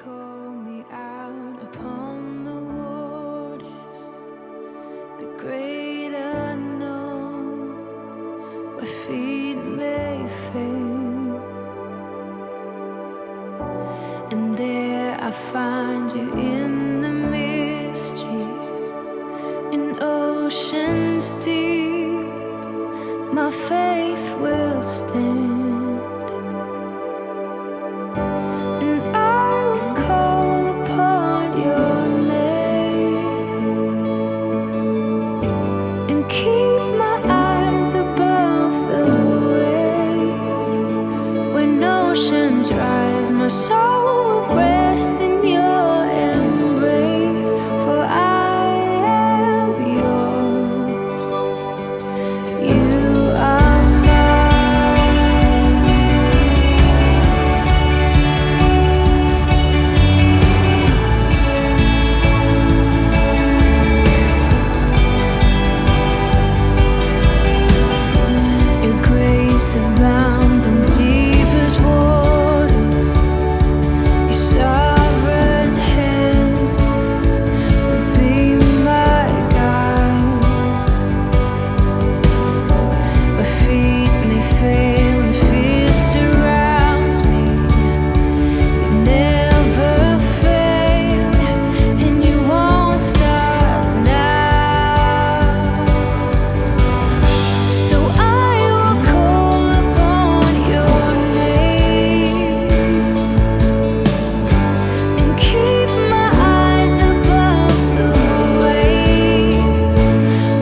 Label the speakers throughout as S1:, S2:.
S1: call me out upon the waters, the great unknown, where feet may fail. And there I find you in the mystery, in oceans deep, my faith will stand. Rise, my soul will rest in your embrace, for I am yours. You are mine. Your grace abounds in deepest waters. Sovereign hand will be my guide. My feet may fail and fear surrounds me. You've never failed, and you won't stop now. So I will call upon your name. Keep my eyes above the waves.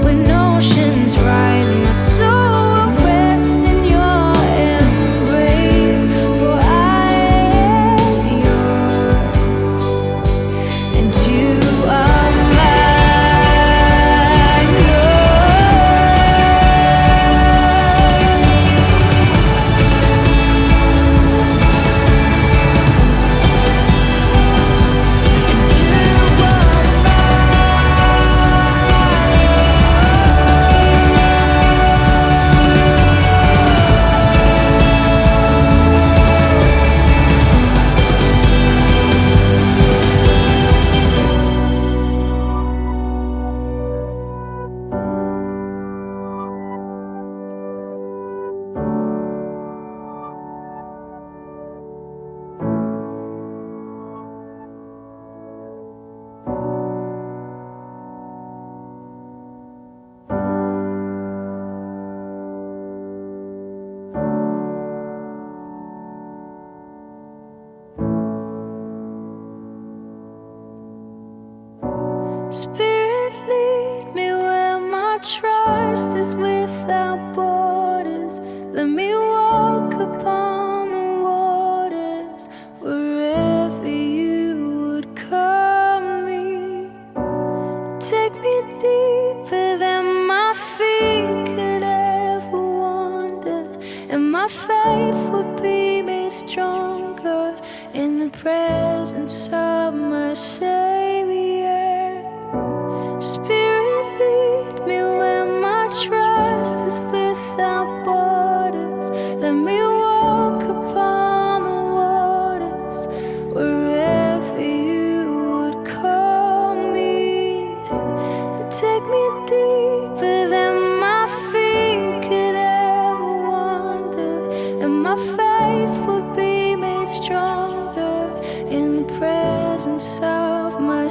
S1: When oceans rise, my soul will rest in your embrace, for I am yours, and you are mine, Spirit, lead me where my trust is without borders. Let me walk upon the waters, wherever you would call me. Take me deeper than my feet could ever wander, and my faith will be made stronger in the presence of my Savior. Spirit, lead me where my trust is without borders. Let me walk upon the waters, wherever you would call me. Take me deeper than my feet could ever wander, and my faith will be made stronger in the presence of my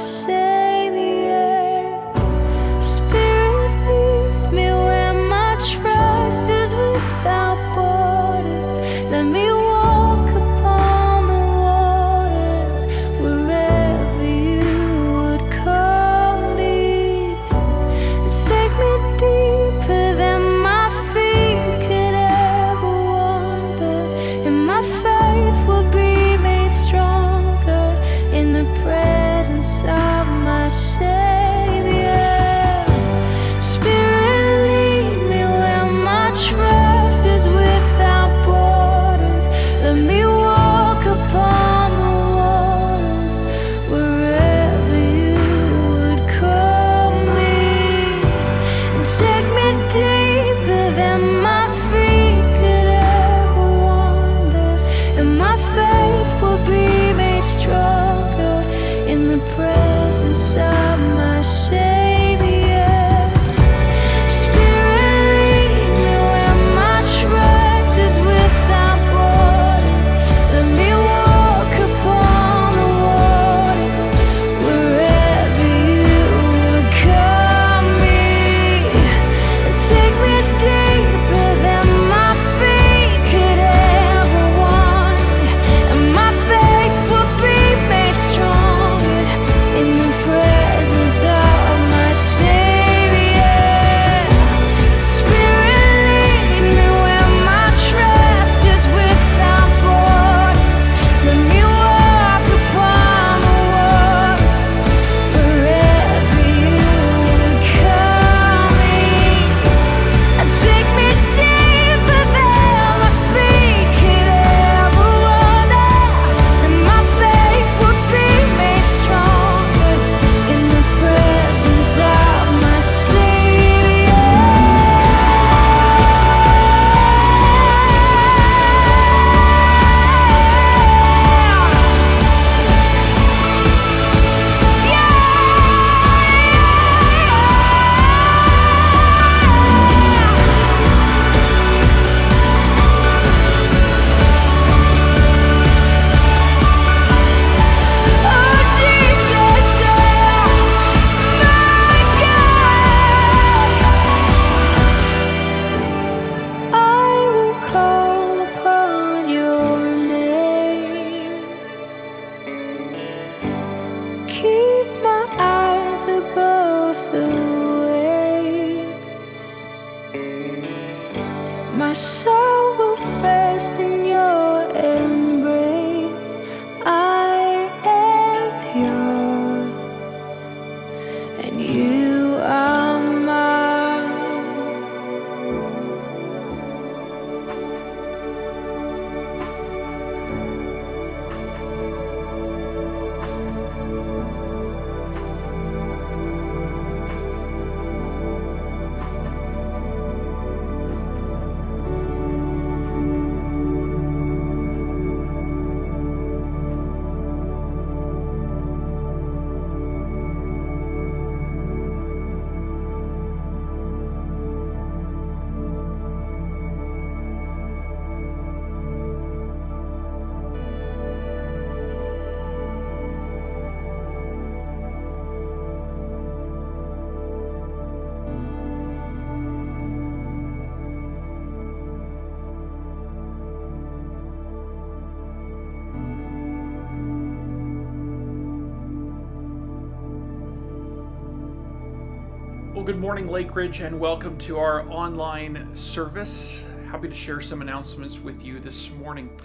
S2: Well, good morning, Lake Ridge, and welcome to our online service. Happy to share some announcements with you this morning.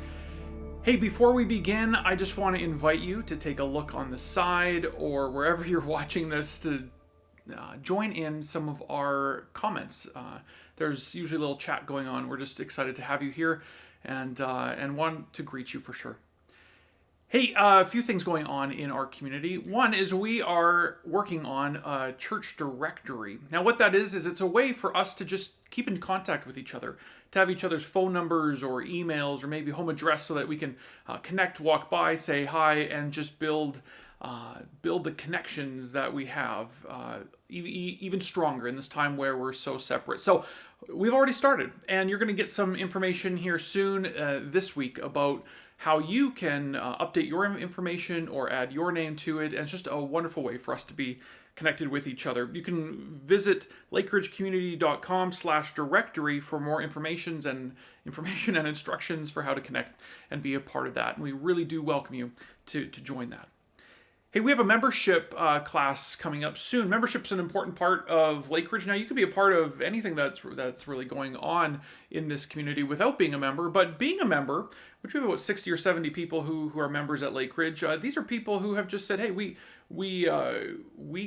S2: Hey, before we begin, I just want to invite you to take a look on the side or wherever you're watching this to join in some of our comments. There's usually a little chat going on. We're just excited to have you here and want to greet you for sure. Hey, a few things going on in our community. One is we are working on a church directory. Now what that is it's a way for us to just keep in contact with each other, to have each other's phone numbers or emails or maybe home address so that we can connect, walk by, say hi, and just build the connections that we have even stronger in this time where we're so separate. So we've already started, and you're going to get some information here soon this week about how you can update your information or add your name to it, and it's just a wonderful way for us to be connected with each other. You can visit lakeridgecommunity.com/directory for more information and instructions for how to connect and be a part of that. And we really do welcome you to join that. Hey, we have a membership class coming up soon. Membership's an important part of Lake Ridge. Now, you can be a part of anything that's really going on in this community without being a member, but being a member, which we have about 60 or 70 people who are members at Lake Ridge, these are people who have just said, hey, we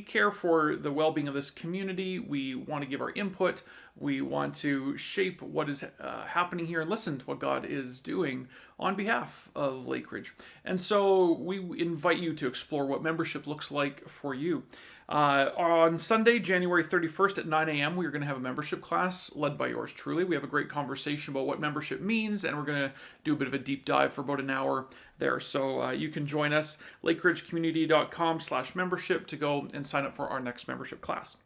S2: care for the well-being of this community. We want to give our input. We want to shape what is happening here and listen to what God is doing on behalf of Lake Ridge. And so we invite you to explore what membership looks like for you. On Sunday, January 31st at 9 a.m., we're going to have a membership class led by yours truly. We have a great conversation about what membership means, and we're going to do a bit of a deep dive for about an hour there. So you can join us, lakeridgecommunity.com/membership, to go and sign up for our next membership class.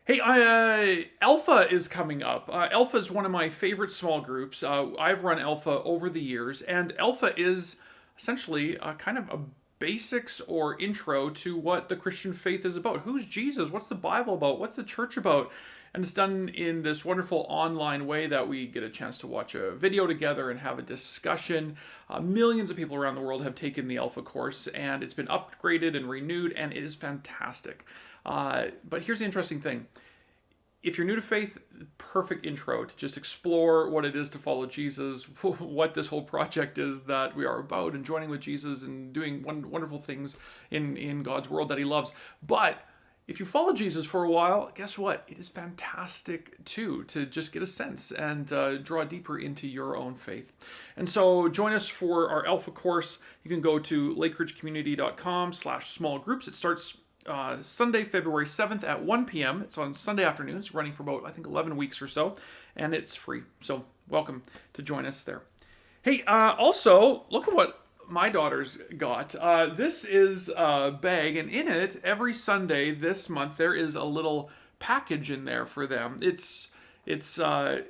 S2: Hey, Alpha is coming up. Alpha is one of my favorite small groups. I've run Alpha over the years, and Alpha is essentially kind of a basics or intro to what the Christian faith is about. Who's Jesus? What's the Bible about? What's the church about? And it's done in this wonderful online way that we get a chance to watch a video together and have a discussion. Millions of people around the world have taken the Alpha course, and it's been upgraded and renewed, and it is fantastic. But here's the interesting thing. If you're new to faith, perfect intro to just explore what it is to follow Jesus, what this whole project is that we are about, and joining with Jesus and doing wonderful things in God's world that he loves. But if you follow Jesus for a while, guess what? It is fantastic too, to just get a sense and draw deeper into your own faith. And so join us for our Alpha course. You can go to lakeridgecommunity.com/small groups. It starts Sunday, February 7th at 1 p.m. It's on Sunday afternoons, running for about, 11 weeks or so, and it's free. So welcome to join us there. Hey, also, look at what my daughters got. This is a bag, and in it, every Sunday this month, there is a little package in there for them. It's a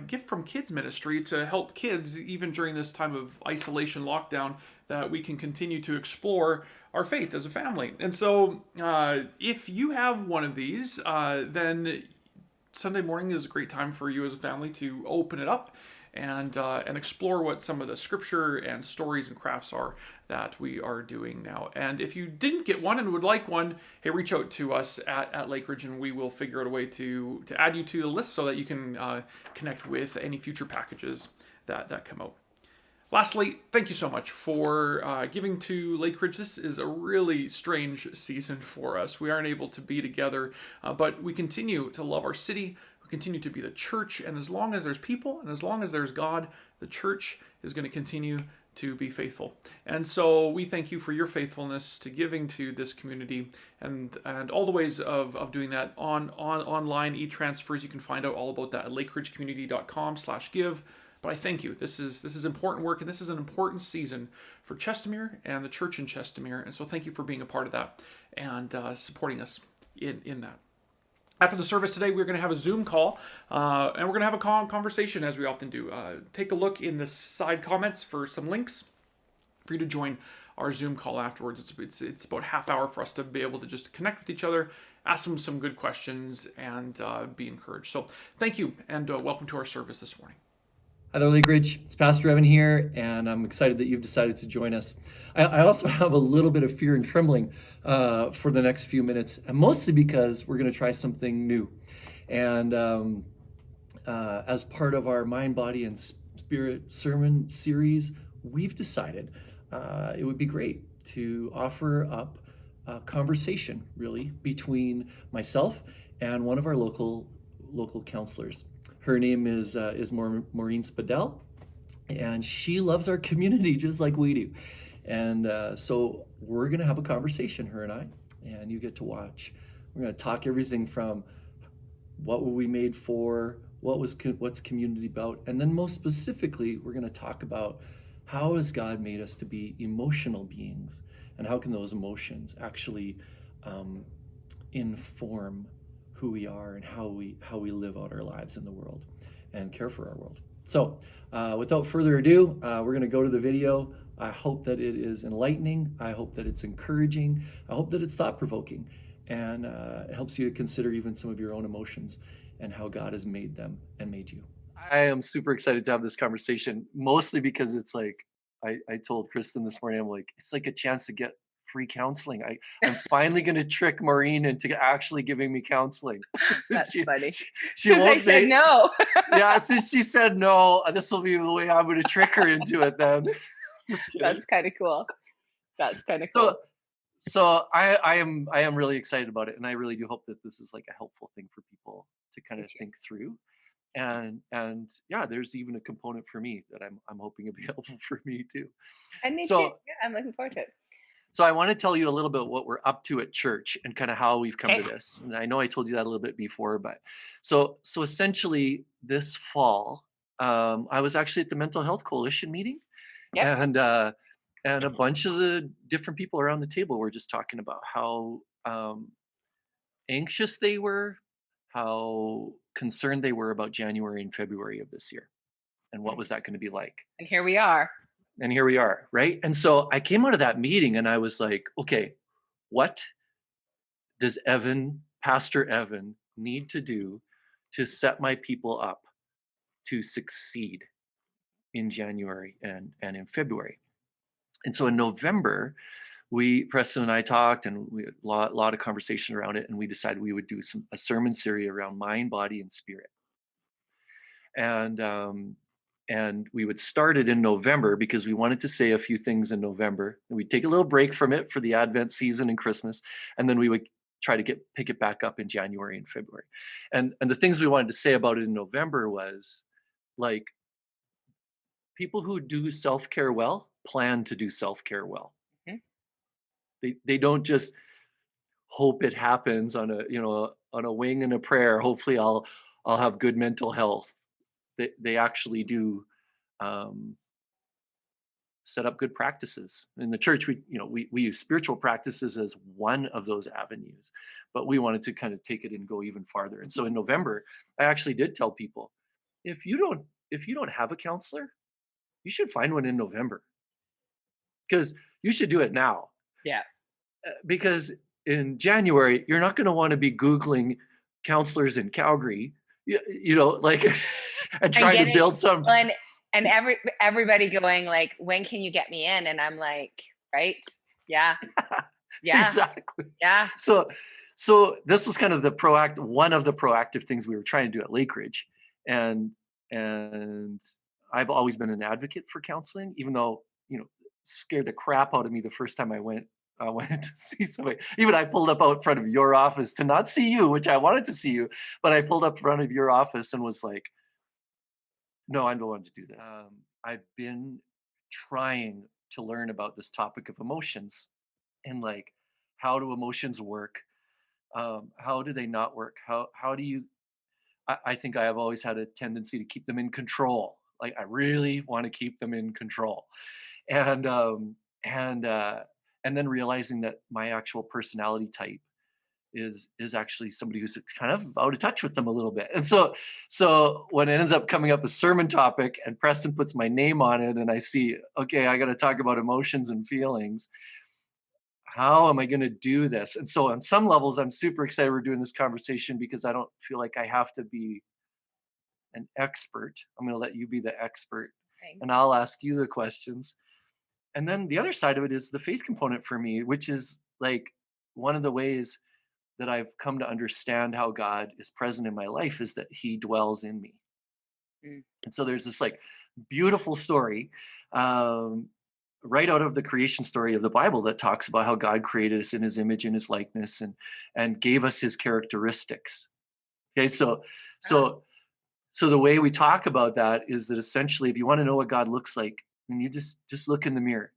S2: gift from Kids Ministry to help kids, even during this time of isolation lockdown, that we can continue to explore our faith as a family. And so if you have one of these, then Sunday morning is a great time for you as a family to open it up and explore what some of the scripture and stories and crafts are that we are doing now. And if you didn't get one and would like one, hey, reach out to us at Lake Ridge, and we will figure out a way to add you to the list so that you can connect with any future packages that come out. Lastly, thank you so much for giving to Lake Ridge. This is a really strange season for us. We aren't able to be together, but we continue to love our city. We continue to be the church, and as long as there's people and as long as there's God, the church is going to continue to be faithful. And so we thank you for your faithfulness to giving to this community and all the ways of doing that online e-transfers. You can find out all about that at lakeridgecommunity.com/give. But I thank you. This is important work, and this is an important season for Chestermere and the church in Chestermere. And so thank you for being a part of that and supporting us in that. After the service today, we're going to have a Zoom call, and we're going to have a conversation, as we often do. Take a look in the side comments for some links for you to join our Zoom call afterwards. It's about a half hour for us to be able to just connect with each other, ask them some good questions, and be encouraged. So thank you, and welcome to our service this morning.
S3: Hi there, Lakeridge. It's Pastor Evan here, and I'm excited that you've decided to join us. I also have a little bit of fear and trembling for the next few minutes, and mostly because we're going to try something new. And as part of our Mind, Body, and Spirit sermon series, we've decided it would be great to offer up a conversation, really, between myself and one of our local counselors. Her name is Maureen Spadell, and she loves our community just like we do. And so we're going to have a conversation, her and I, and you get to watch. We're going to talk everything from what were we made for, what's community about, and then most specifically, we're going to talk about how has God made us to be emotional beings, and how can those emotions actually inform who we are and how we live out our lives in the world and care for our world. So without further ado, we're going to go to the video. I hope that it is enlightening. I hope that it's encouraging. I hope that it's thought-provoking, and it helps you to consider even some of your own emotions and how God has made them and made you. I am super excited to have this conversation, mostly because it's like I told Kristen this morning, I'm like, it's like a chance to get free counseling. I'm finally going to trick Maureen into actually giving me counseling.
S4: That's funny.
S3: She won't
S4: I said no.
S3: Yeah, since she said no, this will be the way I'm going to trick her into it then. Just kidding.
S4: That's kind of cool. That's kind of cool.
S3: So I am really excited about it, and I really do hope that this is like a helpful thing for people to kind of think through. And yeah, there's even a component for me that I'm hoping it'll be helpful for me too.
S4: And me too. Yeah, I'm looking forward to it.
S3: So I want to tell you a little bit what we're up to at church and kind of how we've come to this. And I know I told you that a little bit before, but so essentially this fall, I was actually at the Mental Health Coalition meeting, and a bunch of the different people around the table were just talking about how anxious they were, how concerned they were about January and February of this year, and what was that going to be like.
S4: And here we are.
S3: Right? And so I came out of that meeting and I was like, okay, what does Pastor Evan, need to do to set my people up to succeed in January and in February? And so in November, Preston and I talked, and we had a lot of conversation around it, and we decided we would do a sermon series around mind, body, and spirit. And we would start it in November because we wanted to say a few things in November. And we'd take a little break from it for the Advent season and Christmas, and then we would try to pick it back up in January and February. And the things we wanted to say about it in November was, like, people who do self-care well plan to do self-care well. They don't just hope it happens on a wing and a prayer. Hopefully I'll have good mental health. They actually do set up good practices. In the church, we use spiritual practices as one of those avenues, but we wanted to kind of take it and go even farther. And so in November, I actually did tell people, if you don't have a counselor, you should find one in November, because you should do it now.
S4: Yeah.
S3: Because in January, you're not going to want to be Googling counselors in Calgary, like, and trying to build some.
S4: And everybody going like, when can you get me in? And I'm like, right? Yeah. Yeah.
S3: Exactly.
S4: Yeah.
S3: So this was kind of one of the proactive things we were trying to do at Lakeridge. And I've always been an advocate for counseling, even though, scared the crap out of me the first time I went to see somebody. Even I pulled up out front of your office to not see you, which I wanted to see you, but I pulled up in front of your office and was like, no, I don't want to do this. I've been trying to learn about this topic of emotions, and like, how do emotions work? How do they not work? How do you, I think I have always had a tendency to keep them in control. Like, I really want to keep them in control. And then realizing that my actual personality type is actually somebody who's kind of out of touch with them a little bit. And so when it ends up coming up a sermon topic and Preston puts my name on it and I see, okay, I got to talk about emotions and feelings, how am I going to do this? And so on some levels, I'm super excited we're doing this conversation, because I don't feel like I have to be an expert. I'm going to let you be the expert,
S4: Thanks.
S3: and I'll ask you the questions. And then the other side of it is the faith component for me, which is like one of the ways that I've come to understand how God is present in my life is that he dwells in me.
S4: Mm.
S3: And so there's this like beautiful story right out of the creation story of the Bible that talks about how God created us in his image and his likeness and gave us his characteristics. Okay, so the way we talk about that is that essentially if you want to know what God looks like, then you just look in the mirror.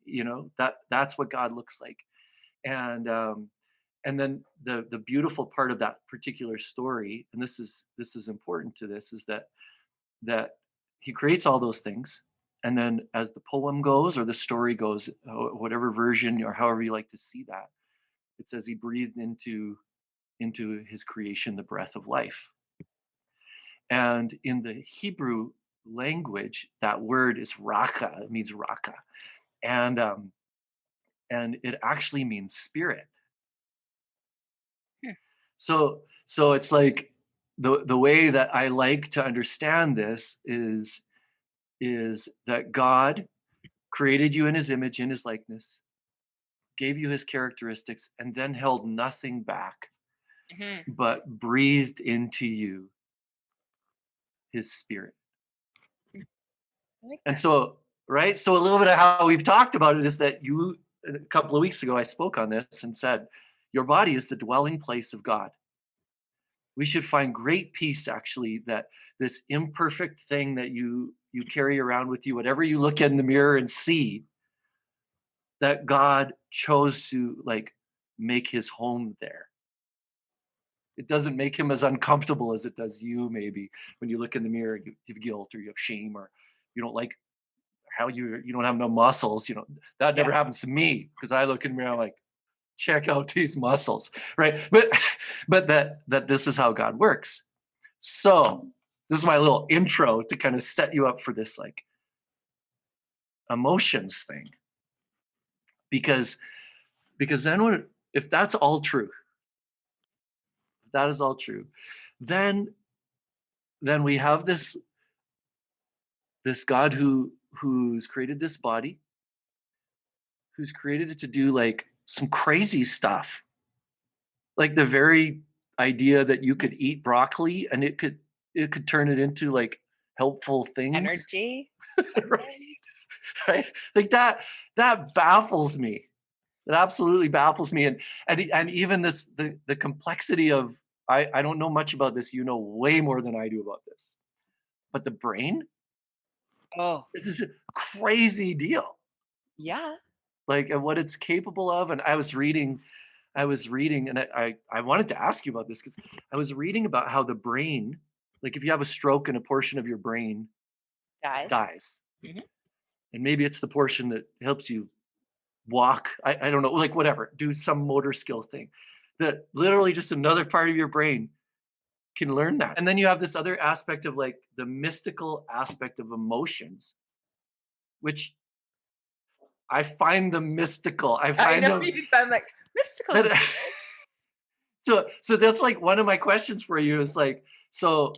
S3: You know, that's what God looks like. And then the beautiful part of that particular story, and this is important to this, is that he creates all those things, and then as the poem goes or the story goes, whatever version or however you like to see that, it says he breathed into his creation the breath of life. And in the Hebrew language, that word is raka. It means raka, and it actually means spirit. So it's like the way that I like to understand this is that God created you in his image, in his likeness, gave you his characteristics, and then held nothing back, but breathed into you his spirit.
S4: Like
S3: And
S4: that.
S3: so, right? So a little bit of how we've talked about it is that you, a couple of weeks ago, I spoke on this and said, your body is the dwelling place of God. We should find great peace, actually, that this imperfect thing that you carry around with you, whatever you look in the mirror and see, that God chose to like make his home there. It doesn't make him as uncomfortable as it does you, maybe, when you look in the mirror and you have guilt or you have shame or you don't like how you don't have no muscles. You know, that never happens to me because I look in the mirror, I'm like, check out these muscles, right? But that this is how God works. So this is my little intro to kind of set you up for this like emotions thing, because then if that's all true, if that is all true, then we have this God who's created this body, who's created it to do like some crazy stuff. Like the very idea that you could eat broccoli and it could turn it into like helpful things.
S4: Energy.
S3: Right? Like that baffles me. That absolutely baffles me. And even this the complexity of I don't know much about this. You know way more than I do about this. But the brain, this is a crazy deal.
S4: Yeah.
S3: Like what it's capable of. And I was reading, and I wanted to ask you about this because I was reading about how the brain, like if you have a stroke and a portion of your brain dies.
S4: Mhm.
S3: And maybe it's the portion that helps you walk. I don't know, like whatever, do some motor skill thing, that literally just another part of your brain can learn that. And then you have this other aspect of like the mystical aspect of emotions, which I find them mystical. I find them.
S4: I'm like mystical.
S3: So that's like one of my questions for you is like, so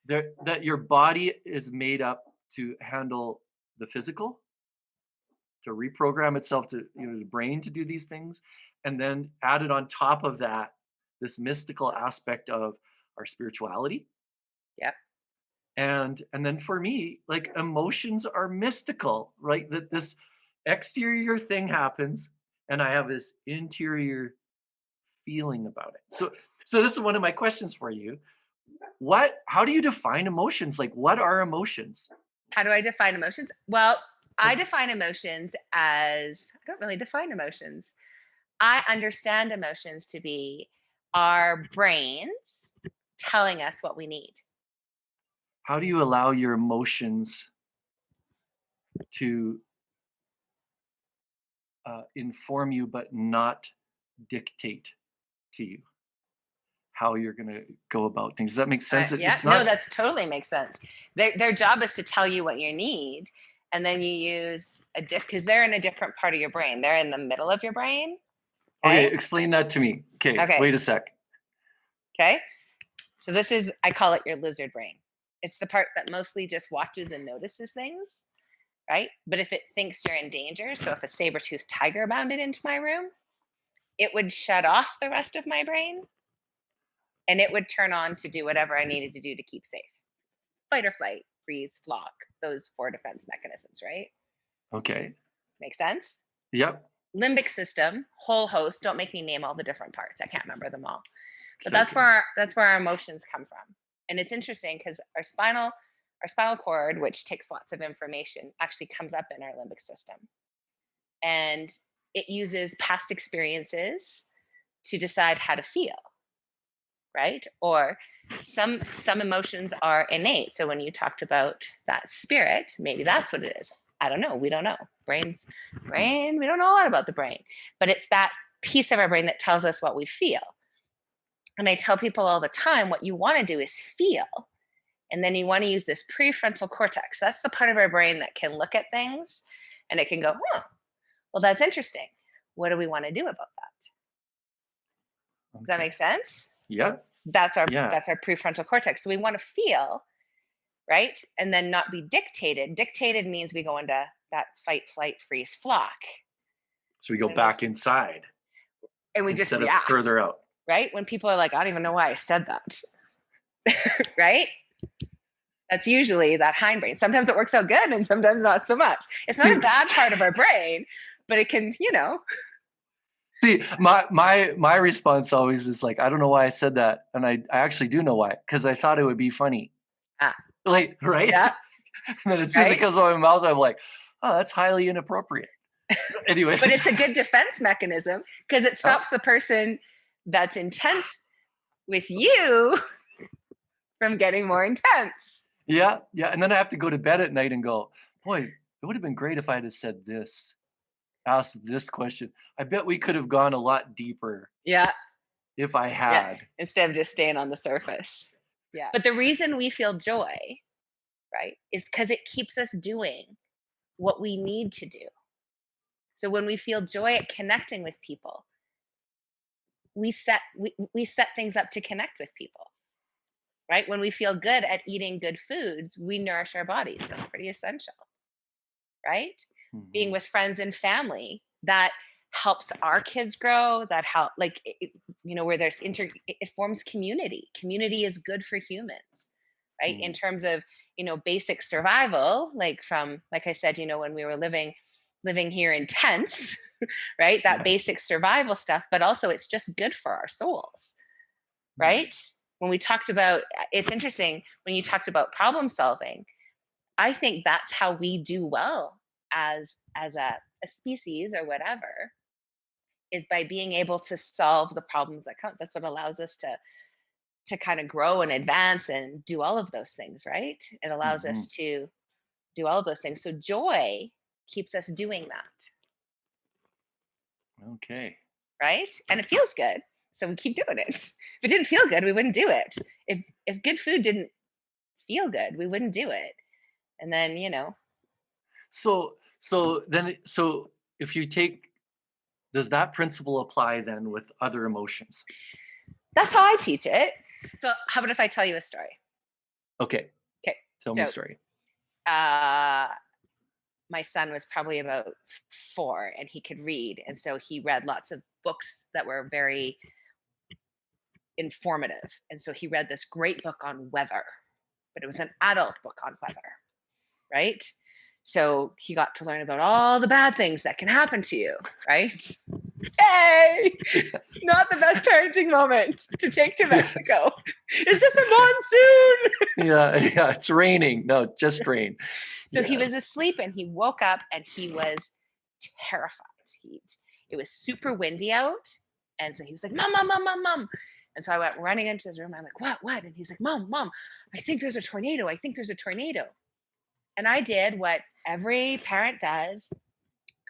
S3: that your body is made up to handle the physical, to reprogram itself to, the brain to do these things, and then added on top of that, this mystical aspect of our spirituality.
S4: Yep.
S3: And then for me, like emotions are mystical, right? That this exterior thing happens and I have this interior feeling about it. So this is one of my questions for you. How do you define emotions? Like what are emotions?
S4: How do I define emotions? Well, I define emotions as I don't really define emotions. I understand emotions to be our brains telling us what we need.
S3: How do you allow your emotions to inform you but not dictate to you how you're going to go about things? Does that make sense?
S4: Yeah,
S3: It's not,
S4: no, that's totally makes sense. Their job is to tell you what you need, and then you use because they're in a different part of your brain. They're in the middle of your brain.
S3: Okay, explain that to me. Okay,
S4: Okay.
S3: wait a sec.
S4: Okay. So this is, I call it your lizard brain. It's the part that mostly just watches and notices things, right? But if it thinks you're in danger, so if a saber-toothed tiger bounded into my room, it would shut off the rest of my brain and it would turn on to do whatever I needed to do to keep safe. Fight or flight, freeze, flock, those 4 defense mechanisms, right?
S3: Okay.
S4: Make sense?
S3: Yep.
S4: Limbic system, whole host. Don't make me name all the different parts. I can't remember them all. But
S3: Okay.
S4: that's where our emotions come from. And it's interesting because our spinal cord, which takes lots of information, actually comes up in our limbic system. And it uses past experiences to decide how to feel, right? Or some emotions are innate. So when you talked about that spirit, maybe that's what it is. I don't know. We don't know. Brain, we don't know a lot about the brain, but it's that piece of our brain that tells us what we feel. And I tell people all the time, what you want to do is feel. And then you want to use this prefrontal cortex. That's the part of our brain that can look at things and it can go, oh, well, that's interesting. What do we want to do about that? Does that make sense?
S3: Yeah.
S4: That's our prefrontal cortex. So we want to feel, right? And then not be dictated. Dictated means we go into that fight, flight, freeze, flock.
S3: So we go back inside.
S4: And we just
S3: instead
S4: react.
S3: of further out.
S4: Right? When people are like, I don't even know why I said that. Right? That's usually that hindbrain. Sometimes it works out good and sometimes not so much. It's not a bad part of our brain, but it can,
S3: See, my response always is like, I don't know why I said that. And I actually do know why. Because I thought it would be funny. Like, right?
S4: Yeah.
S3: And then as soon as it comes out of my mouth, I'm like, oh, that's highly inappropriate. Anyway.
S4: But it's a good defense mechanism because it stops the person that's intense with you from getting more intense.
S3: Yeah. And then I have to go to bed at night and go, boy, it would have been great if I had said this, asked this question. I bet we could have gone a lot deeper.
S4: Yeah.
S3: If I had.
S4: Yeah. Instead of just staying on the surface. Yeah. But the reason we feel joy, right, is because it keeps us doing what we need to do. So when we feel joy at connecting with people, we set things up to connect with people. Right? When we feel good at eating good foods, we nourish our bodies. That's pretty essential. Right? Mm-hmm. Being with friends and family, that helps our kids grow, that help, where there's it forms community. Community is good for humans, right? Mm-hmm. In terms of, basic survival, like I said, when we were living here in tents, right? That basic survival stuff, but also it's just good for our souls, right? When we talked about, it's interesting, when you talked about problem solving, I think that's how we do well as a species or whatever, is by being able to solve the problems that come. That's what allows us to kind of grow and advance and do all of those things, right? It allows us to do all of those things. So joy keeps us doing that.
S3: Okay.
S4: Right? And it feels good. So we keep doing it. If it didn't feel good, we wouldn't do it. If good food didn't feel good, we wouldn't do it. And then,
S3: So if you does that principle apply then with other emotions?
S4: That's how I teach it. So how about if I tell you a story?
S3: Okay. Tell me a story.
S4: My son was probably about 4 and he could read. And so he read lots of books that were very informative. And so he read this great book on weather, but it was an adult book on weather, right? So he got to learn about all the bad things that can happen to you, right? Hey, not the best parenting moment to take to Mexico. Is this a monsoon?
S3: Yeah, it's raining. No, just rain.
S4: So he was asleep and he woke up and he was terrified. It was super windy out. And so he was like, Mom, Mom, Mom, Mom, Mom. And so I went running into his room. I'm like, what? And he's like, Mom, I think there's a tornado. And I did what every parent does,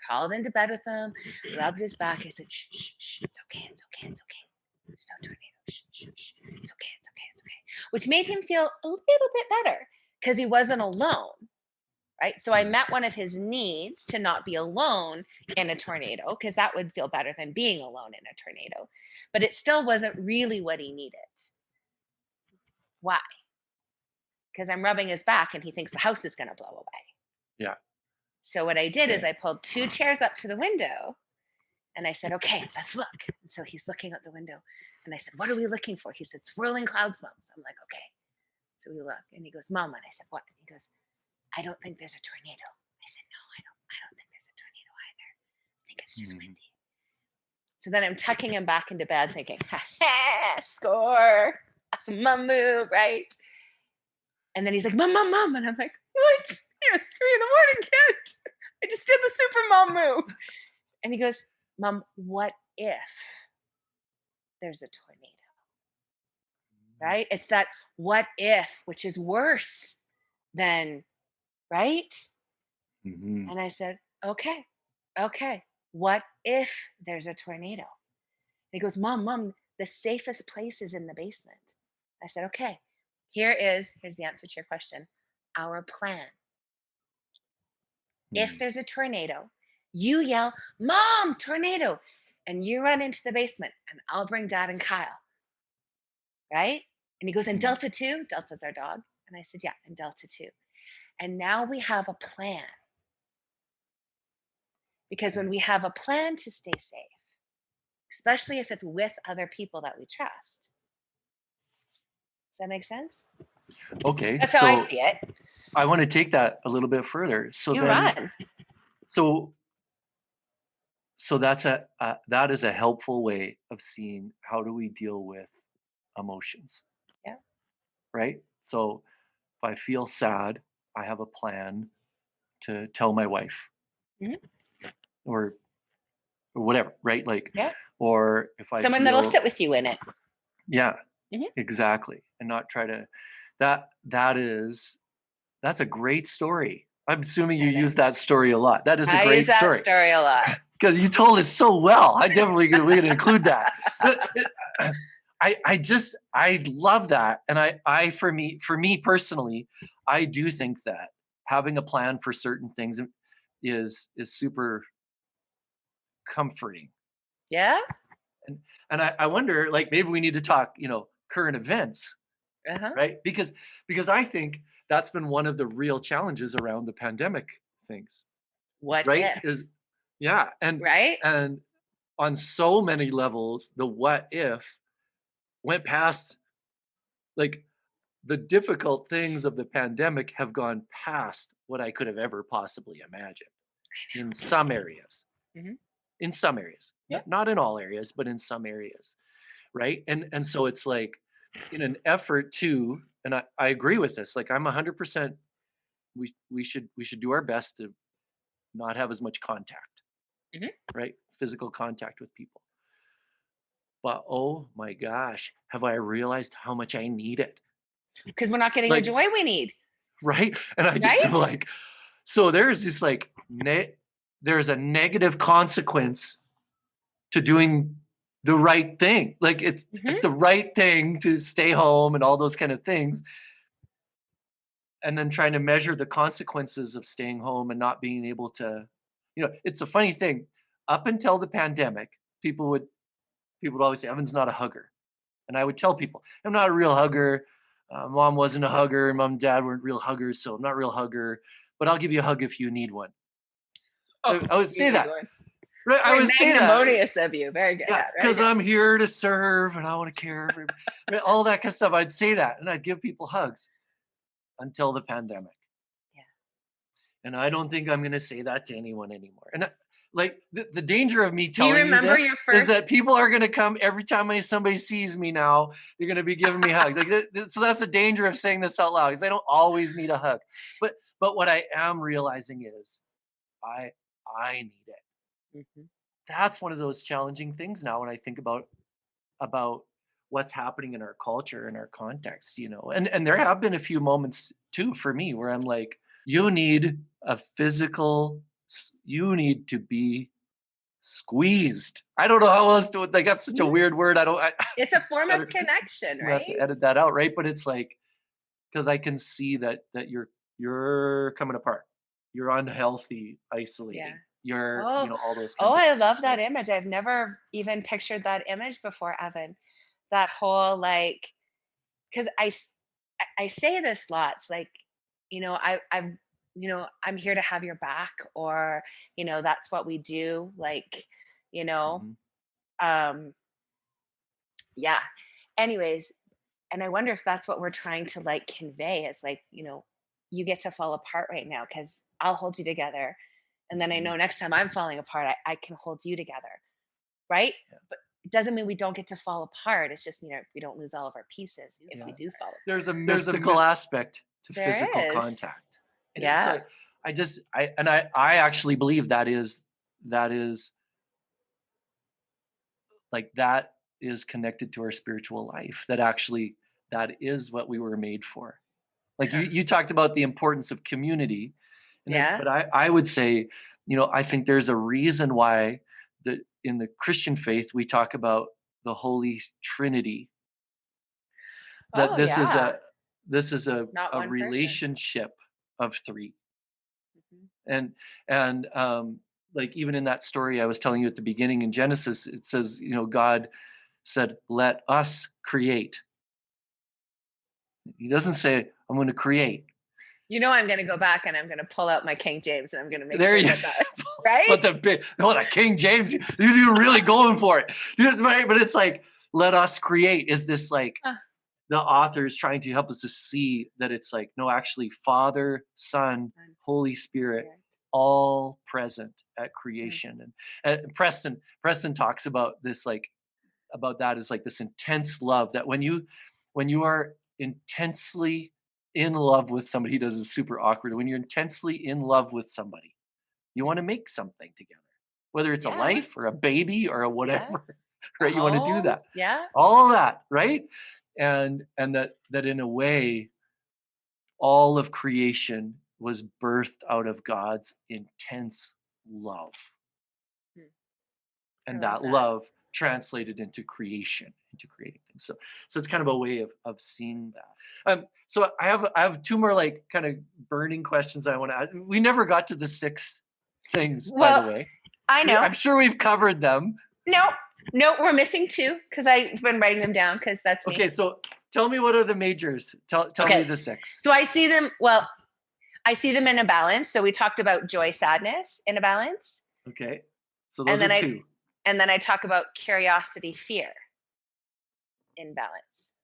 S4: crawled into bed with him, rubbed his back. I said, shh, it's okay. There's no tornado. Shh, it's okay. Which made him feel a little bit better because he wasn't alone, right? So I met one of his needs to not be alone in a tornado because that would feel better than being alone in a tornado. But it still wasn't really what he needed. Why? Because I'm rubbing his back and he thinks the house is going to blow away.
S3: Yeah.
S4: So what I did is
S3: Okay.
S4: I pulled 2 chairs up to the window and I said, okay, let's look. And so he's looking out the window and I said, what are we looking for? He said, swirling clouds, Mom. So I'm like, okay. So we look and he goes, Mom. And I said, what? And he goes, I don't think there's a tornado. I said, no, I don't think there's a tornado either. I think it's just
S3: Mhm.
S4: windy. So then I'm tucking him back into bed thinking, ha, score. That's a mom move, right? And then he's like, Mom. And I'm like, what? It's 3 a.m, kid. I just did the super mom move. And he goes, Mom, what if there's a tornado? Right? It's that what if, which is worse than, right?
S3: Mhm.
S4: And I said, okay. What if there's a tornado? And he goes, Mom, the safest place is in the basement. I said, okay, here's the answer to your question. Our plan. If
S3: Mhm.
S4: there's a tornado, you yell, Mom, tornado, and you run into the basement and I'll bring Dad and Kyle. Right? And he goes, and
S3: Mhm.
S4: Delta 2? Delta's our dog. And I said, yeah, and Delta 2. And now we have a plan. Because when we have a plan to stay safe, especially if it's with other people that we trust. Does that make sense?
S3: Okay,
S4: That's how I
S3: so
S4: see it.
S3: I want to take that a little bit further. So
S4: You
S3: then,
S4: run.
S3: so that's that is a helpful way of seeing how do we deal with emotions,
S4: Yeah.
S3: right? So if I feel sad, I have a plan to tell my wife,
S4: Mhm.
S3: or whatever, right? Like,
S4: Yeah.
S3: or if I
S4: Someone that'll
S3: feel,
S4: sit with you in it.
S3: yeah,
S4: Mhm.
S3: exactly, and not try to. That's a great story. I'm assuming you
S4: I know.
S3: use that story a lot. That is a
S4: I use
S3: great
S4: that
S3: story.
S4: story a lot.
S3: Because you told it so well. We're gonna include that. But I love that. And I for me personally, I do think that having a plan for certain things is super comforting.
S4: Yeah.
S3: And I wonder, like, maybe we need to talk, current events,
S4: Uh-huh.
S3: right? Because I think that's been one of the real challenges around the pandemic things,
S4: What
S3: right?
S4: if?
S3: Yeah,
S4: Right?
S3: and on so many levels, the what if went past, like, the difficult things of the pandemic have gone past what I could have ever possibly imagined in some areas.
S4: Mhm.
S3: In some areas,
S4: Yeah.
S3: not in all areas, but in some areas, right? And so it's like, in an effort to, and I agree with this. Like, I'm 100%. We should do our best to not have as much contact,
S4: Mhm.
S3: right? Physical contact with people. But oh my gosh, have I realized how much I need it?
S4: Because we're not getting the
S3: Like,
S4: joy we need.
S3: right? And I just am
S4: Right?
S3: like, so there's this, like, there's a negative consequence to doing the right thing. Like, it's
S4: Mhm.
S3: the right thing to stay home and all those kind of things. And then trying to measure the consequences of staying home and not being able to, it's a funny thing. Up until the pandemic, people would always say, Evan's not a hugger. And I would tell people, I'm not a real hugger. Mom wasn't a hugger. Mom and dad weren't real huggers. So I'm not a real hugger, but I'll give you a hug if you need one.
S4: Oh,
S3: I would
S4: you
S3: say
S4: need
S3: that.
S4: one.
S3: Right? I
S4: Very
S3: would say that.
S4: magnanimous of you. Very good.
S3: Yeah,
S4: Yeah, very
S3: because
S4: good.
S3: I'm here to serve and I want to care for everybody. All that kind of stuff. I'd say that and I'd give people hugs until the pandemic.
S4: Yeah.
S3: And I don't think I'm going to say that to anyone anymore. And like, the danger of me
S4: Do you
S3: telling you
S4: remember
S3: this
S4: your
S3: is
S4: first?
S3: that people are going to come every time somebody sees me now. They're going to be giving me hugs. Like, so that's the danger of saying this out loud, because I don't always need a hug. But what I am realizing is I need it.
S4: Mhm.
S3: That's one of those challenging things now when I think about what's happening in our culture and our context, and there have been a few moments too for me where I'm like, you need you need to be squeezed. I don't know how else to, like, that's such a
S4: Mhm.
S3: weird word.
S4: It's a form
S3: I'm
S4: of connection,
S3: gonna have
S4: right?
S3: to edit that out, right? But it's like, because I can see that you're coming apart. You're unhealthy,
S4: Yeah.
S3: isolating. You're,
S4: Oh,
S3: all those
S4: oh,
S3: kinds of
S4: I
S3: things,
S4: love that
S3: right?
S4: image. I've never even pictured that image before, Evan. That whole, like, because I say this lots, like, I've, I'm here to have your back, or, that's what we do. Like, you know,
S3: Mhm.
S4: um, yeah. Anyways, and I wonder if that's what we're trying to like convey is like, you get to fall apart right now because I'll hold you together. And then I
S3: Mhm.
S4: know next time I'm falling apart, I can hold you together. Right. But it doesn't mean we don't get to fall apart. It's just, we don't lose all of our pieces if we
S3: Yeah.
S4: do fall apart.
S3: There's a mystical aspect to
S4: There
S3: physical
S4: is.
S3: contact. And
S4: Yeah.
S3: so I actually believe that is like that is connected to our spiritual life. That is what we were made for. Like
S2: Yeah.
S3: you talked about the importance of community,
S4: Yeah.
S3: but I would say, I think there's a reason why in the Christian faith we talk about the Holy Trinity. That
S4: Oh, yeah.
S3: this is
S4: It's not
S3: a
S4: one person.
S3: relationship of three.
S4: Mhm.
S3: And like even in that story I was telling you at the beginning in Genesis, it says, God said, "Let us create." He doesn't say, "I'm going to create."
S4: I'm going to go back and I'm going to pull out my King James and I'm going to make
S3: There
S4: sure
S3: you
S4: that, right?
S3: but the King James, you're really going for it. Right? But it's like, let us create. Is this like
S4: Uh,
S3: the author is trying to help us to see that it's like, no, actually, Father, Son,
S4: Son,
S3: Holy Spirit,
S4: Spirit.
S3: all present at
S4: Mm.
S3: creation. And Preston talks about this, like about that is like this intense love that when you are intensely in love with somebody, he does is super awkward. When you're intensely in love with somebody, you want to make something together, whether it's a
S4: Yeah.
S3: life or a baby or a
S4: Yeah.
S3: whatever,
S4: A
S3: right? You want to do
S4: home.
S3: that,
S4: Yeah.
S3: all of that, right? And that in a way, all of creation was birthed out of God's intense love,
S4: Hmm. I
S3: and
S4: love
S3: that
S4: that.
S3: love translated into creation, into creating things. So it's kind of a way of seeing that. So I have two more like kind of burning questions I want to ask. We never got to the 6 things, by the
S4: Well,
S3: way.
S4: I know.
S3: I'm sure we've covered them.
S4: No, no, we're missing 2 because I've been writing them down because that's me.
S3: Okay, so tell me, what are the majors? Tell me
S4: Okay.
S3: the 6.
S4: So I see them. Well, I see them in a balance. So we talked about joy, sadness in a balance,
S3: Okay, so
S4: and
S3: those are
S4: then
S3: 2.
S4: I talk about curiosity, fear in balance.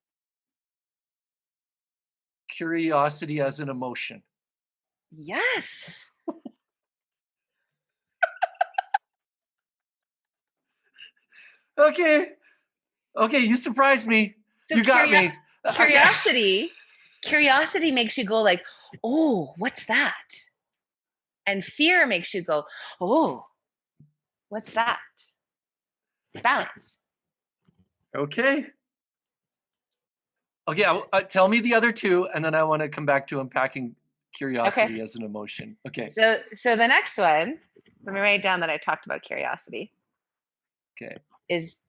S3: Curiosity as an emotion.
S4: Yes.
S3: Okay, you surprised me.
S4: So
S3: You got me. Okay.
S4: curiosity makes you go like, "Oh, what's that?" And fear makes you go, "Oh, what's that?" Balance.
S3: Okay. Okay, tell me the other 2, and then I want to come back to unpacking
S4: Okay.
S3: curiosity as an emotion. Okay.
S4: So the next one, let me write down that I talked about curiosity,
S3: Okay.
S4: is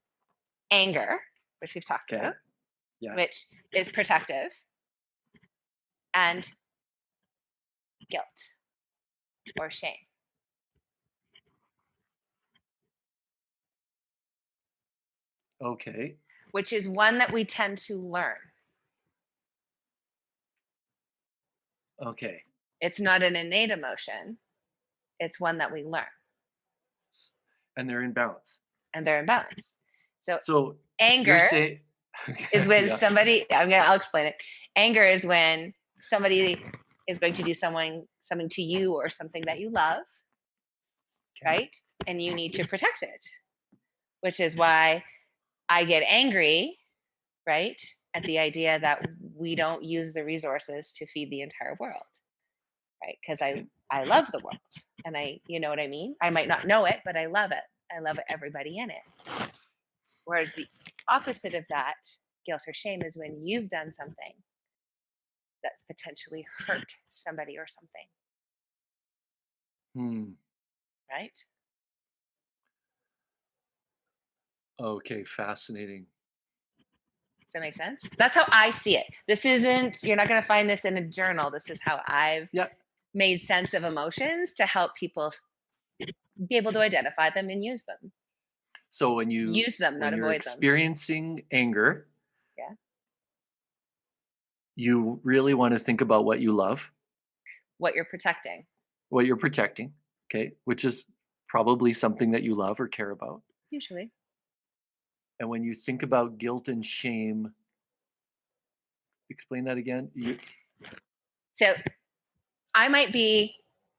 S4: anger, which we've talked
S3: Okay.
S4: about,
S3: Yeah.
S4: which is protective, and guilt or shame,
S3: Okay.
S4: which is one that we tend to learn.
S3: Okay.
S4: It's not an innate emotion, it's one that we learn,
S3: And they're in balance.
S4: and they're in balance. So
S3: So you're
S4: anger
S3: saying
S4: is when
S3: yeah.
S4: I'll explain it. Anger is when somebody is going to do something to you or something that you love, right? And you need to protect it, which is why I get angry, right? At the idea that we don't use the resources to feed the entire world, right? Because I love the world, and you know what I mean? I might not know it, but I love it. I love everybody in it. Whereas the opposite of that, guilt or shame, is when you've done something that's potentially hurt somebody or something,
S3: Hmm.
S4: right?
S3: Okay, fascinating.
S4: Does that make sense? That's how I see it. You're not going to find this in a journal. This is how I've
S3: Yeah.
S4: made sense of emotions to help people be able to identify them and use them.
S3: So
S4: Use them, not
S3: when you're
S4: avoid them.
S3: experiencing anger,
S4: Yeah.
S3: you really want to think about what you love,
S4: What you're protecting.
S3: what you're protecting, okay, which is probably something that you love or care about.
S4: Usually.
S3: And when you think about guilt and shame, explain that again.
S4: So I might be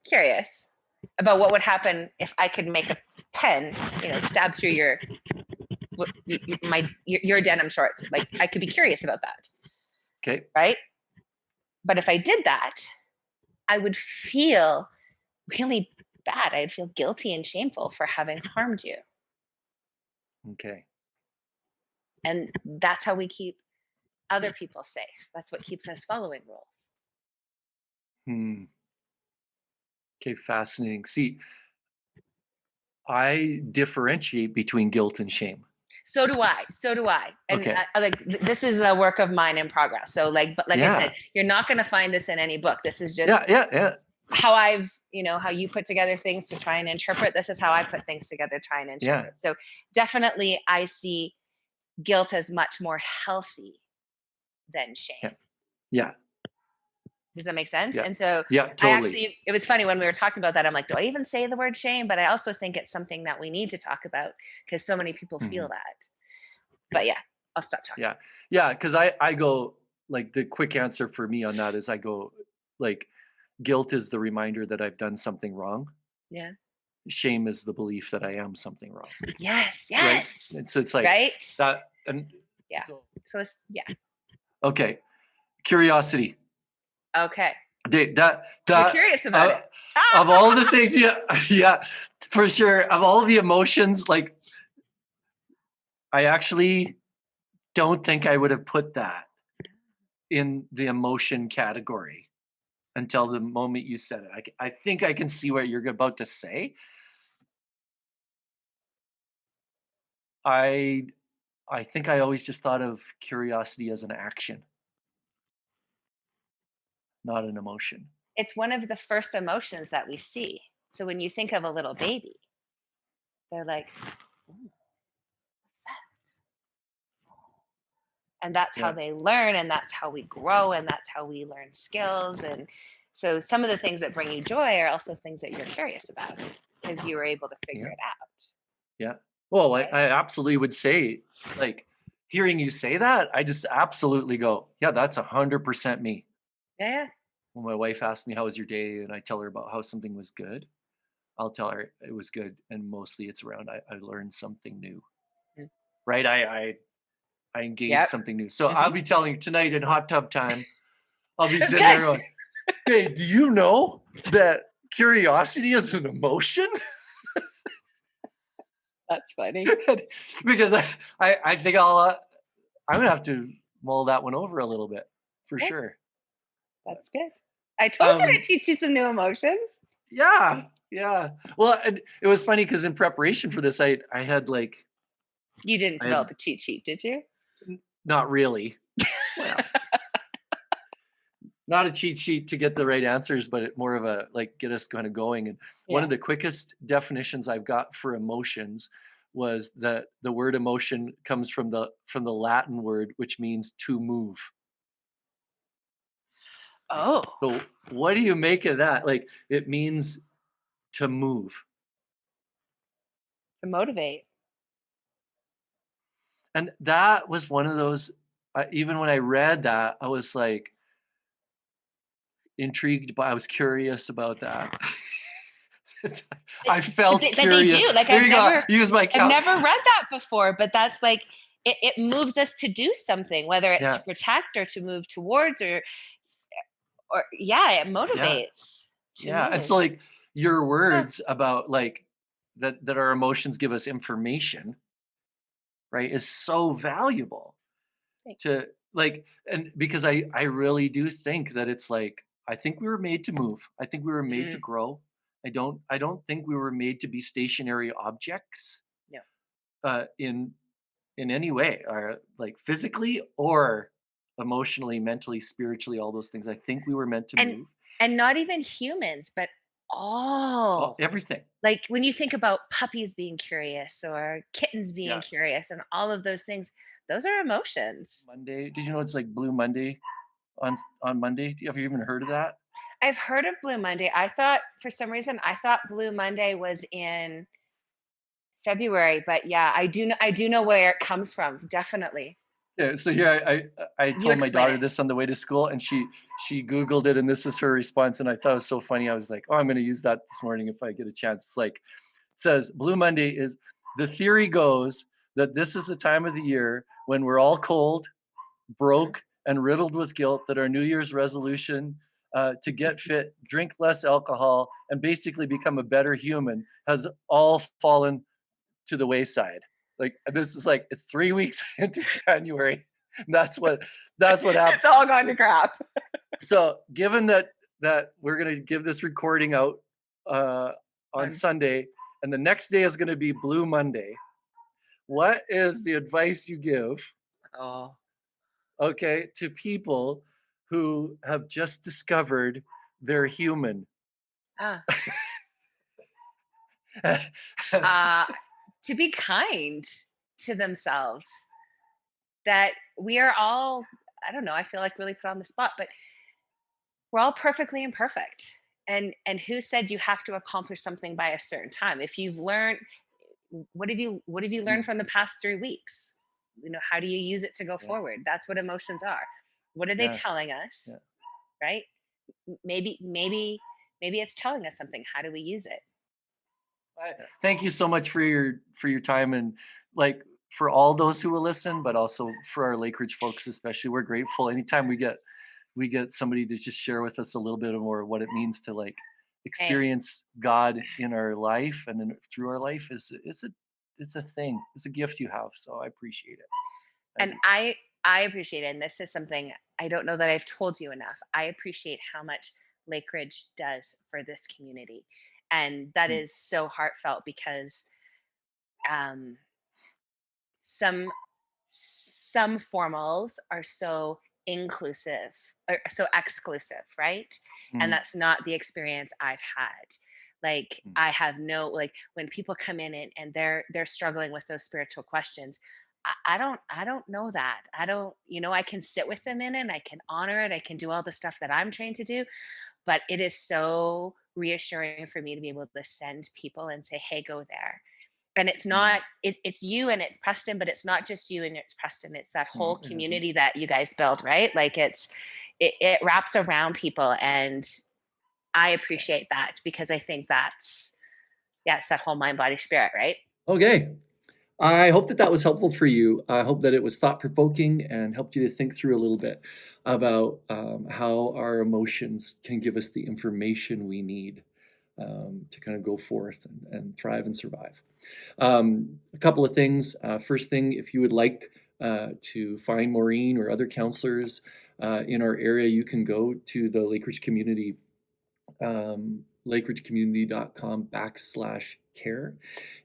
S4: curious about what would happen if I could make a pen, stab through your denim shorts. Like, I could be curious about that,
S3: Okay.
S4: right? But if I did that, I would feel really bad. I'd feel guilty and shameful for having harmed you.
S3: Okay.
S4: And that's how we keep other people safe. That's what keeps us following rules.
S3: Hmm. Okay, fascinating. See, I differentiate between guilt and shame.
S4: So do I. And
S3: Okay.
S4: this is a work of mine in progress. So but I
S3: Yeah.
S4: said, you're not going to find this in any book. This is just
S3: Yeah.
S4: how how you put together things to try and interpret. This is how I put things together, to try and interpret.
S3: Yeah.
S4: So definitely I see guilt as much more healthy than shame.
S3: Yeah.
S4: Does that make sense?
S3: Yeah.
S4: And so
S3: Yeah, totally.
S4: it was funny when we were talking about that. I'm like, do I even say the word shame? But I also think it's something that we need to talk about because so many people feel that. But yeah, I'll stop talking.
S3: Yeah, because I go, like, the quick answer for me on that is I go, like, guilt is the reminder that I've done something wrong.
S4: Yeah.
S3: Shame is the belief that I am something wrong.
S4: Yes.
S3: Right? And so it's like
S4: Right.
S3: that. And
S4: Yeah.
S3: so,
S4: So it's, yeah.
S3: okay. Curiosity.
S4: Okay.
S3: You're
S4: You're curious about it.
S3: Of all the things, yeah, for sure. Of all the emotions, like, I actually don't think I would have put that in the emotion category until the moment you said it. I think I can see what you're about to say. I think I always just thought of curiosity as an action, not an emotion.
S4: It's one of the first emotions that we see. So when you think of a little baby, they're like, "Ooh, what's that?" And that's how
S3: Yeah.
S4: they learn, and that's how we grow, and that's how we learn skills. And so some of the things that bring you joy are also things that you're curious about because you were able to figure
S3: Yeah.
S4: it out.
S3: Yeah. Well, I absolutely would say, like, hearing you say that, I just absolutely go, yeah, that's 100% me.
S4: Yeah.
S3: When my wife asks me, how was your day? And I tell her about how something was good, I'll tell her it was good. And mostly it's around, I learned something new,
S4: Mm.
S3: right? I engaged
S4: Yep.
S3: something new. So I'll be telling you tonight in hot tub time, I'll be
S4: That's
S3: sitting there
S4: good.
S3: going, hey, do you know that curiosity is an emotion?
S4: That's funny.
S3: Because I think I'm gonna have to mull that one over a little bit for
S4: Yeah.
S3: sure.
S4: That's good. I told you
S3: Um,
S4: to teach you some new emotions.
S3: Yeah. Well, and it was funny because in preparation for this, I had, like,
S4: You didn't
S3: I had
S4: develop a cheat sheet, did you?
S3: not really, well, not a cheat sheet to get the right answers, but more of a, like, get us kind of going. And one of the quickest definitions I've got for emotions was that the word emotion comes from the Latin word, which means to move.
S4: Oh,
S3: So what do you make of that? Like, it means to move.
S4: to motivate.
S3: And that was one of those, even when I read that, I was like intrigued, but I was curious about that. I felt
S4: But they
S3: curious.
S4: do. Like,
S3: There
S4: I've
S3: you go.
S4: never,
S3: Use my
S4: I've
S3: couch.
S4: never read that before, but that's like it moves us to do something, whether it's
S3: Yeah.
S4: to protect or to move towards or it motivates to
S3: Yeah. And
S4: move.
S3: so, like, your
S4: Huh.
S3: words about, like, that our emotions give us information, right, is so valuable
S4: Thanks.
S3: to, like, and because I really do think that it's like, I think we were made to move. I think we were made to
S4: Mm,
S3: grow. I don't think we were made to be stationary objects
S4: no.
S3: in any way, or like physically or emotionally, mentally, spiritually, all those things. I think we were meant to
S4: And
S3: move.
S4: not even humans, but all.
S3: Everything.
S4: Like when you think about puppies being curious or kittens being
S3: Yeah.
S4: curious and all of those things, those are emotions.
S3: Monday. Did you know it's like Blue Monday on Monday? Have you even heard of that?
S4: I've heard of Blue Monday. For some reason, I thought Blue Monday was in February, but yeah, I do know where it comes from, definitely.
S3: Yeah, so here I
S4: You
S3: told my
S4: explain
S3: daughter
S4: it.
S3: this on the way to school, and she Googled it, and this is her response, and I thought it was so funny. I was like, oh, I'm going to use that this morning if I get a chance. It's like, it says Blue Monday is, the theory goes that this is the time of the year when we're all cold, broke, and riddled with guilt, that our New Year's resolution to get fit, drink less alcohol, and basically become a better human has all fallen to the wayside. Like, this is like, it's 3 weeks into January. That's what happened.
S4: It's all gone to crap.
S3: So given that we're going to give this recording out on
S4: On-
S3: Sunday, and the next day is going to be Blue Monday, what is the advice you give,
S4: Oh,
S3: okay, to people who have just discovered they're human?
S4: ah. To be kind to themselves. That we are all, I don't know, I feel like really put on the spot, but we're all perfectly imperfect. And who said you have to accomplish something by a certain time? If you've learned, what have you learned from the past 3 weeks? You know, how do you use it to go
S3: Yeah.
S4: forward? That's what emotions are. What are they
S3: Yeah.
S4: telling us?
S3: Yeah.
S4: Right? Maybe it's telling us something. How do we use it?
S3: Thank you so much for your time, and like, for all those who will listen, but also for our Lake Ridge folks especially. We're grateful anytime we get somebody to just share with us a little bit more what it means to, like, experience God in our life and through our life. It's a thing. It's a gift you have. So I appreciate it.
S4: And I appreciate it, and this is something I don't know that I've told you enough. I appreciate how much Lake Ridge does for this community, and that
S3: Mm.
S4: is so heartfelt because um, some formals are so inclusive or so exclusive, right? And
S3: Mm.
S4: that's not the experience I've had. Like,
S3: Mm.
S4: I have no, like, when people come in and they're struggling with those spiritual questions, I don't know that. I don't, I can sit with them in it, and I can honor it, I can do all the stuff that I'm trained to do, but it is so reassuring for me to be able to send people and say, hey, go there. And it's
S3: Mm.
S4: not, it's you and it's Preston, but it's not just you and it's Preston, it's that whole
S3: It isn't.
S4: community that you guys build, right? Like, it wraps around people, and I appreciate that because I think it's that whole mind, body, spirit, right?
S3: Okay. I hope that was helpful for you. I hope that it was thought provoking and helped you to think through a little bit about how our emotions can give us the information we need to kind of go forth and thrive and survive. A couple of things. First thing, if you would like to find Maureen or other counselors in our area, you can go to the Lake Ridge Community, lakeridgecommunity.com/care.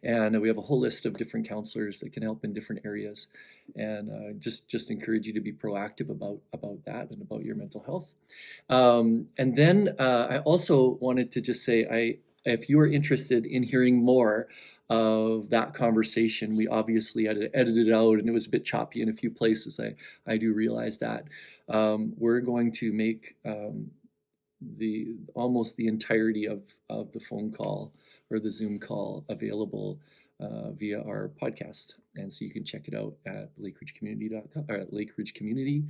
S3: And we have a whole list of different counselors that can help in different areas. And just encourage you to be proactive about that and about your mental health. And then I also wanted to just say, if you are interested in hearing more of that conversation, we obviously had to edit it out and it was a bit choppy in a few places. I do realize that. We're going to make almost the entirety of the phone call or the Zoom call available via our podcast. And so you can check it out at lakeridgecommunity.com or at Lake Ridge Community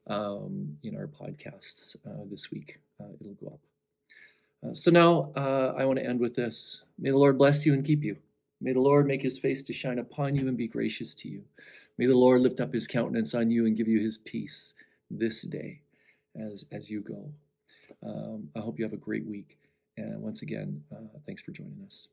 S3: in our podcasts this week. It'll go up. So now I want to end with this. May the Lord bless you and keep you. May the Lord make his face to shine upon you and be gracious to you. May the Lord lift up his countenance on you and give you his peace this day as you go. I hope you have a great week. And once again, thanks for joining us.